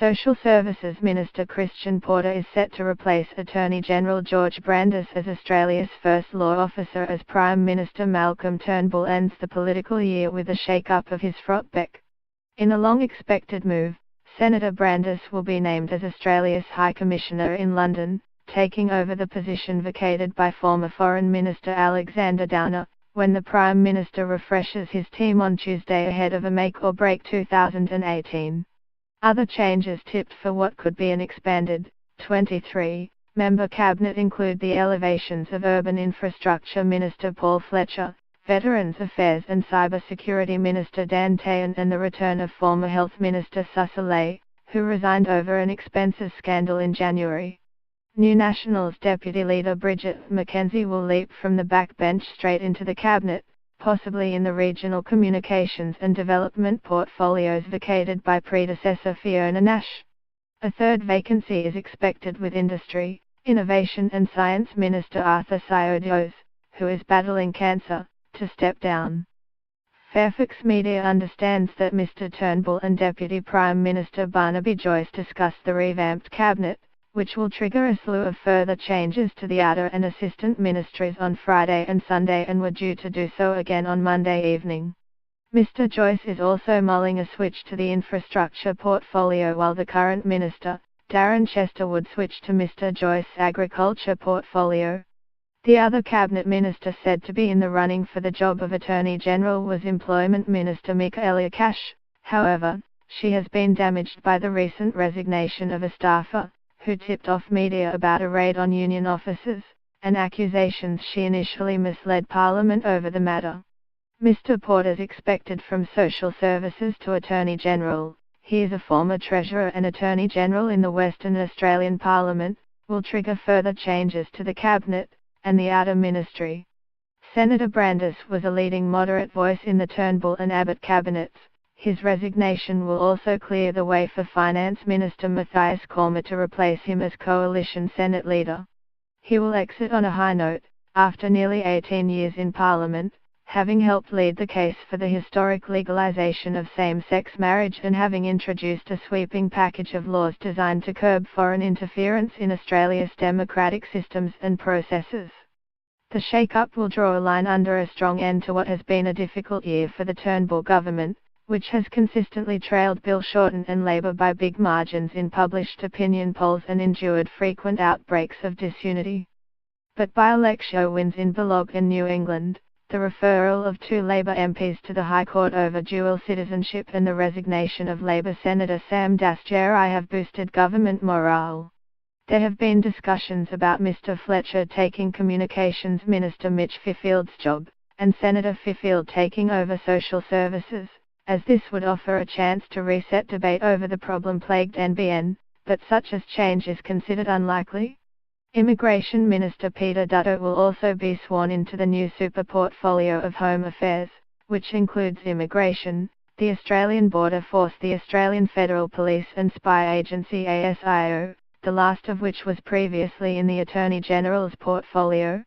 Social Services Minister Christian Porter is set to replace Attorney General George Brandis as Australia's first law officer as Prime Minister Malcolm Turnbull ends the political year with a shake-up of his frontbench. In a long-expected move, Senator Brandis will be named as Australia's High Commissioner in London, taking over the position vacated by former Foreign Minister Alexander Downer, when the Prime Minister refreshes his team on Tuesday ahead of a make-or-break 2018. Other changes tipped for what could be an expanded, 23-member cabinet include the elevations of Urban Infrastructure Minister Paul Fletcher, Veterans Affairs and Cybersecurity Minister Dan Tehan and the return of former Health Minister Sussan Ley, who resigned over an expenses scandal in January. New Nationals Deputy Leader Bridget McKenzie will leap from the backbench straight into the cabinet, possibly in the regional communications and development portfolios vacated by predecessor Fiona Nash. A third vacancy is expected with Industry, Innovation and Science Minister Arthur Syodios, who is battling cancer, to step down. Fairfax Media understands that Mr Turnbull and Deputy Prime Minister Barnaby Joyce discussed the revamped cabinet, which will trigger a slew of further changes to the outer and assistant ministries on Friday and Sunday and were due to do so again on Monday evening. Mr Joyce is also mulling a switch to the infrastructure portfolio while the current minister, Darren Chester, would switch to Mr Joyce's agriculture portfolio. The other cabinet minister said to be in the running for the job of Attorney General was Employment Minister Michaelia Cash. However, she has been damaged by the recent resignation of a staffer, who tipped off media about a raid on union offices, and accusations she initially misled Parliament over the matter. Mr Porter's expected from Social Services to Attorney General. He is a former Treasurer and Attorney General in the Western Australian Parliament, will trigger further changes to the Cabinet and the Outer Ministry. Senator Brandis was a leading moderate voice in the Turnbull and Abbott cabinets. His resignation will also clear the way for Finance Minister Matthias Cormann to replace him as Coalition Senate Leader. He will exit on a high note, after nearly 18 years in Parliament, having helped lead the case for the historic legalisation of same-sex marriage and having introduced a sweeping package of laws designed to curb foreign interference in Australia's democratic systems and processes. The shake-up will draw a line under a strong end to what has been a difficult year for the Turnbull government, which has consistently trailed Bill Shorten and Labor by big margins in published opinion polls and endured frequent outbreaks of disunity. But by-election wins in Belog and New England, the referral of 2 Labor MPs to the High Court over dual citizenship and the resignation of Labor Senator Sam Dastyari have boosted government morale. There have been discussions about Mr Fletcher taking Communications Minister Mitch Fiffield's job, and Senator Fiffield taking over Social Services, as this would offer a chance to reset debate over the problem-plagued NBN, but such a change is considered unlikely. Immigration Minister Peter Dutton will also be sworn into the new super portfolio of Home Affairs, which includes immigration, the Australian Border Force, the Australian Federal Police and Spy Agency ASIO, the last of which was previously in the Attorney General's portfolio.